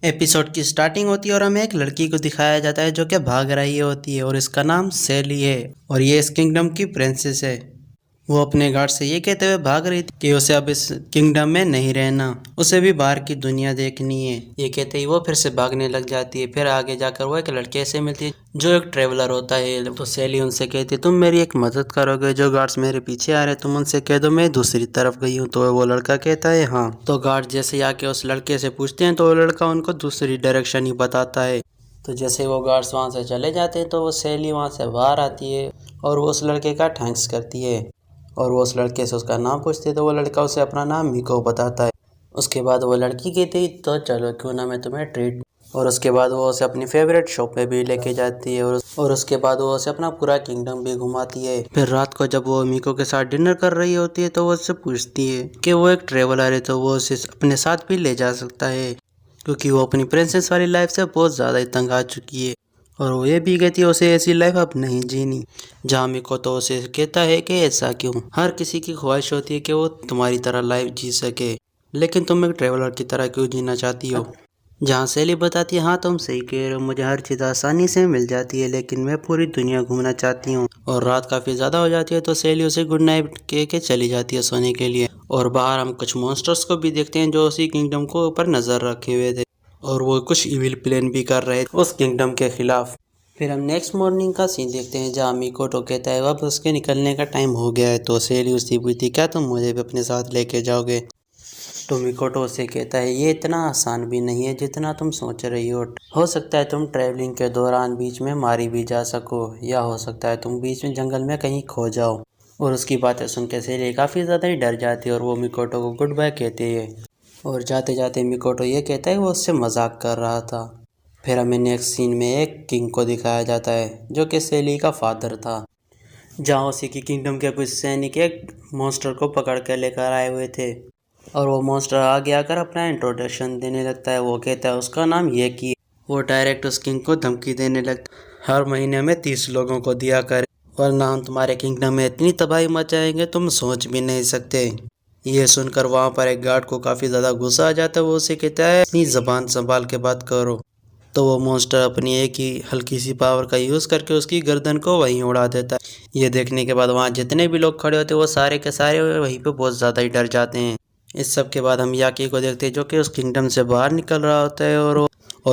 Episode की starting होती है और हमें एक लड़की को दिखाया जाता है जो कि भाग रही होती है और इसका नाम सेली है और ये इस किंगडम की प्रिंसेस है। वो अपने गार्ड से ये कहते हुए भाग रही थी कि उसे अब इस किंगडम में नहीं रहना, उसे भी बाहर की दुनिया देखनी है। ये कहते ही वो फिर से भागने लग जाती है। फिर आगे जाकर वो एक लड़के से मिलती है जो एक ट्रेवलर होता है। तो सेली उनसे कहती है तुम मेरी एक मदद करोगे, जो गार्ड्स मेरे पीछे आ रहे तुम उनसे कह दो मैं दूसरी तरफ गई हूँ। तो वो लड़का कहता है हाँ। तो गार्ड जैसे आके उस लड़के से पूछते हैं तो वो लड़का उनको दूसरी डायरेक्शन ही बताता है। तो जैसे वो गार्ड्स वहाँ से चले जाते हैं तो वो सेली वहाँ से बाहर आती है और वो उस लड़के का थैंक्स करती है और वो उस लड़के से उसका नाम पूछती है तो वो लड़का उसे अपना नाम मिको बताता है। उसके बाद वो लड़की कहती है तो चलो क्यों ना मैं तुम्हें ट्रीट, और उसके बाद वो उसे अपनी फेवरेट शॉप पे भी लेके जाती है और उसके बाद वो उसे अपना पूरा किंगडम भी घुमाती है। फिर रात को जब वो मिको के साथ डिनर कर रही होती है तो वो उससे पूछती है कि वो एक ट्रेवलर है तो वो उसे अपने साथ भी ले जा सकता है, क्योंकि वो अपनी प्रिंसेस वाली लाइफ से बहुत ज़्यादा ही तंग आ चुकी है और वो ये भी कहती है उसे ऐसी लाइफ अब नहीं जीनी। जहाँ मिको तो उसे कहता है कि ऐसा क्यों, हर किसी की ख्वाहिश होती है कि वो तुम्हारी तरह लाइफ जी सके, लेकिन तुम एक ट्रेवलर की तरह क्यों जीना चाहती हो। जहाँ सेली बताती है हाँ तुम सही कह रहे हो, मुझे हर चीज़ आसानी से मिल जाती है लेकिन मैं पूरी दुनिया घूमना चाहती हूँ। और रात काफ़ी ज़्यादा हो जाती है तो सेली उसे गुड नाइट कह के चली जाती है सोने के लिए। और बाहर हम कुछ मॉन्स्टर्स को भी देखते हैं जो उसी किंगडम को ऊपर नज़र रखे हुए थे और वो कुछ इविल प्लान भी कर रहे थे उस किंगडम के खिलाफ। फिर हम नेक्स्ट मॉर्निंग का सीन देखते हैं जहाँ मिकोटो कहता है अब उसके निकलने का टाइम हो गया है। तो सेली उससे पूछती क्या तुम मुझे भी अपने साथ लेके जाओगे। तो मिकोटो से कहता है ये इतना आसान भी नहीं है जितना तुम सोच रही हो सकता है तुम ट्रैवलिंग के दौरान बीच में मारी भी जा सको या हो सकता है तुम बीच में जंगल में कहीं खो जाओ। और उसकी बातें सुन के सेली काफ़ी ज़्यादा ही डर जाती है और वो मिकोटो को गुड बाय कहती है और जाते जाते मिकोटो ये कहता है वो उससे मजाक कर रहा था। फिर हमें नेक्स्ट सीन में एक किंग को दिखाया जाता है जो कि सेली का फादर था, जहाँ उसी की किंगडम के कुछ सैनिक एक मॉन्स्टर को पकड़ कर लेकर आए हुए थे और वो मॉन्स्टर आगे आकर अपना इंट्रोडक्शन देने लगता है। वो कहता है उसका नाम ये की, वो डायरेक्ट उस किंग को धमकी देने लगता हर महीने में 30 लोगों को दिया करे वरना हम तुम्हारे किंगडम में इतनी तबाही मचाएंगे तुम सोच भी नहीं सकते। ये सुनकर वहाँ पर एक गार्ड को काफ़ी ज़्यादा गुस्सा आ जाता है। वो उसे कहता है अपनी ज़बान संभाल के बात करो। तो वो मॉन्स्टर अपनी एक ही हल्की सी पावर का यूज़ करके उसकी गर्दन को वहीं उड़ा देता है। ये देखने के बाद वहाँ जितने भी लोग खड़े होते हैं वो सारे के सारे वहीं पे बहुत ज़्यादा ही डर जाते हैं। इस सब के बाद हम याकी को देखते हैं जो कि उस किंगडम से बाहर निकल रहा होता है और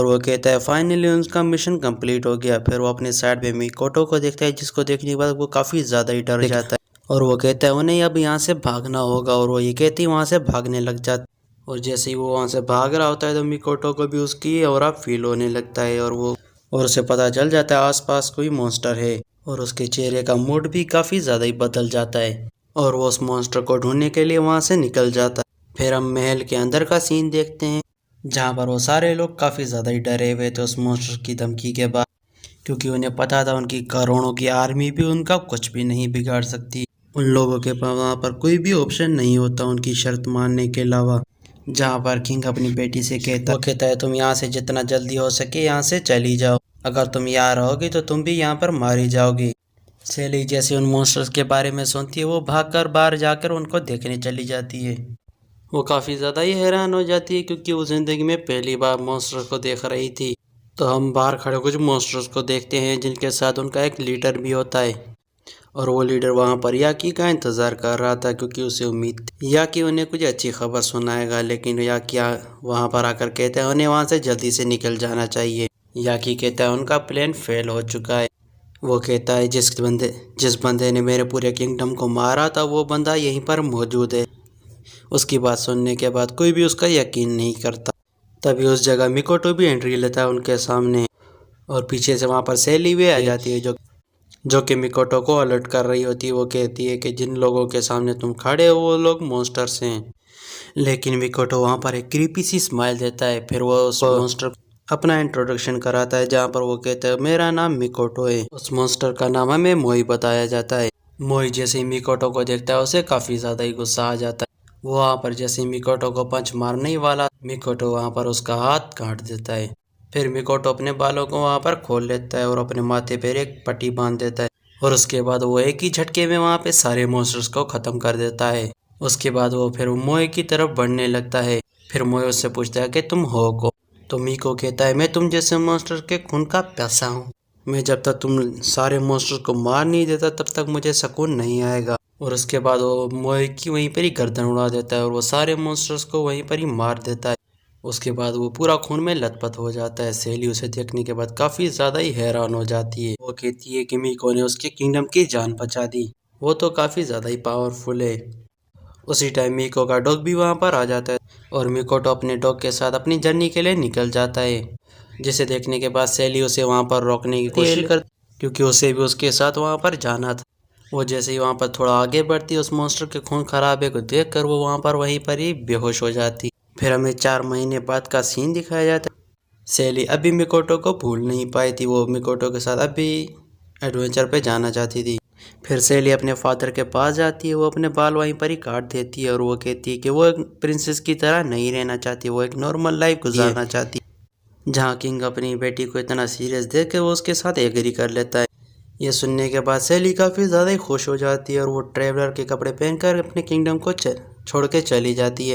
वो कहता है फाइनली उनका मिशन कंप्लीट हो गया। फिर वो अपने साइड में मिकोटो को देखता है जिसको देखने के बाद वो काफ़ी ज़्यादा ही डर जाता है और वो कहता है उन्हें अब यहाँ से भागना होगा और वो ये कहती है वहाँ से भागने लग जाता है। और जैसे ही वो वहाँ से भाग रहा होता है तो मिकोटो को भी उसकी और अब फील होने लगता है और उसे पता चल जाता है आसपास कोई मॉन्स्टर है और उसके चेहरे का मूड भी काफ़ी ज़्यादा ही बदल जाता है और वो उस मॉन्स्टर को ढूंढने के लिए वहाँ से निकल जाता है। फिर हम महल के अंदर का सीन देखते हैं जहाँ पर वो सारे लोग काफ़ी ज़्यादा ही डरे हुए थे उस मॉन्स्टर की धमकी के बाद, क्योंकि उन्हें पता था उनकी करोड़ों की आर्मी भी उनका कुछ भी नहीं बिगाड़ सकती। उन लोगों के पास वहाँ पर कोई भी ऑप्शन नहीं होता उनकी शर्त मानने के अलावा। जहाँ पर किंग अपनी बेटी से कहता है तुम यहाँ से जितना जल्दी हो सके यहाँ से चली जाओ, अगर तुम यहाँ रहोगी तो तुम भी यहाँ पर मारी जाओगी। सेली जैसे उन मॉन्स्टर्स के बारे में सुनती है वो भागकर बाहर जाकर उनको देखने चली जाती है। वो काफ़ी ज़्यादा ही हैरान हो जाती है क्योंकि वो ज़िंदगी में पहली बार मॉन्स्टर को देख रही थी। तो हम बाहर खड़े कुछ मॉन्स्टर्स को देखते हैं जिनके साथ उनका एक लीडर भी होता है और वो लीडर वहाँ पर याकी का इंतज़ार कर रहा था क्योंकि उसे उम्मीद थी याकी उन्हें कुछ अच्छी खबर सुनाएगा। लेकिन याकी वहाँ पर आकर कहता है उन्हें वहाँ से जल्दी से निकल जाना चाहिए। याकी कहता है उनका प्लान फेल हो चुका है। वो कहता है जिस बंदे ने मेरे पूरे किंगडम को मारा था वो बंदा यहीं पर मौजूद है। उसकी बात सुनने के बाद कोई भी उसका यकीन नहीं करता। तभी उस जगह मिकोटो भी एंट्री लेता है उनके सामने और पीछे से वहाँ पर सेली भी आ जाती है जो कि मिकोटो को अलर्ट कर रही होती है। वो कहती है कि जिन लोगों के सामने तुम खड़े हो वो लोग मॉन्स्टर्स हैं। लेकिन मिकोटो वहाँ पर एक क्रीपी सी स्माइल देता है। फिर वो उस मॉन्स्टर अपना इंट्रोडक्शन कराता है जहाँ पर वो कहता है मेरा नाम मिकोटो है। उस मॉन्स्टर का नाम हमें मोई बताया जाता है। मोई जैसे ही मिकोटो को देखता है उसे काफ़ी ज़्यादा ही गुस्सा आ जाता है। वो वहाँ पर जैसे ही मिकोटो को पंच मारने ही वाला मिकोटो वहाँ पर उसका हाथ काट देता है। फिर मिकोटो अपने बालों को वहाँ पर खोल लेता है और अपने माथे पर एक पट्टी बांध देता है और उसके बाद वो एक ही झटके में वहाँ पे सारे मॉन्स्टर्स को ख़त्म कर देता है। उसके बाद वो फिर मोए की तरफ बढ़ने लगता है। फिर मोए उससे पूछता है कि तुम हो कौन। तो मीको कहता है, मैं तुम जैसे मॉन्स्टर के खून का प्यासा हूँ। मैं जब तक तुम सारे मॉन्स्टर को मार नहीं देता तब तक मुझे सुकून नहीं आएगा। और उसके बाद वो मोए की वहीं पर ही गर्दन उड़ा देता है और वो सारे मॉन्स्टर्स को वहीं पर ही मार देता है। उसके बाद वो पूरा खून में लथपथ हो जाता है। सेली उसे देखने के बाद काफ़ी ज़्यादा ही हैरान हो जाती है। वो कहती है कि मीको ने उसके किंगडम की जान बचा दी, वो तो काफ़ी ज़्यादा ही पावरफुल है। उसी टाइम मीको का डॉग भी वहाँ पर आ जाता है और मिकोटो अपने डॉग के साथ अपनी जर्नी के लिए निकल जाता है, जिसे देखने के बाद सेली उसे वहाँ पर रोकने की कोशिश करती, क्योंकि उसे भी उसके साथ वहाँ पर जाना था। वो जैसे ही वहाँ पर थोड़ा आगे बढ़ती, उस मॉन्स्टर के खून खराबे को देखकर वो वहाँ पर वहीं पर ही बेहोश हो जाती। फिर हमें 4 महीने बाद का सीन दिखाया जाता है। सेली अभी मिकोटो को भूल नहीं पाई थी, वो मिकोटो के साथ अभी एडवेंचर पे जाना चाहती थी। फिर सेली अपने फादर के पास जाती है, वो अपने बाल वहीं पर ही काट देती है और वो कहती है कि वो एक प्रिंसेस की तरह नहीं रहना चाहती, वो एक नॉर्मल लाइफ गुजारना चाहती है। जहाँ किंग अपनी बेटी को इतना सीरियस देख के वो उसके साथ एग्री कर लेता है। ये सुनने के बाद सेली काफ़ी ज़्यादा ही खुश हो जाती है और वो ट्रैवलर के कपड़े पहनकर अपने किंगडम को छोड़ के चली जाती है।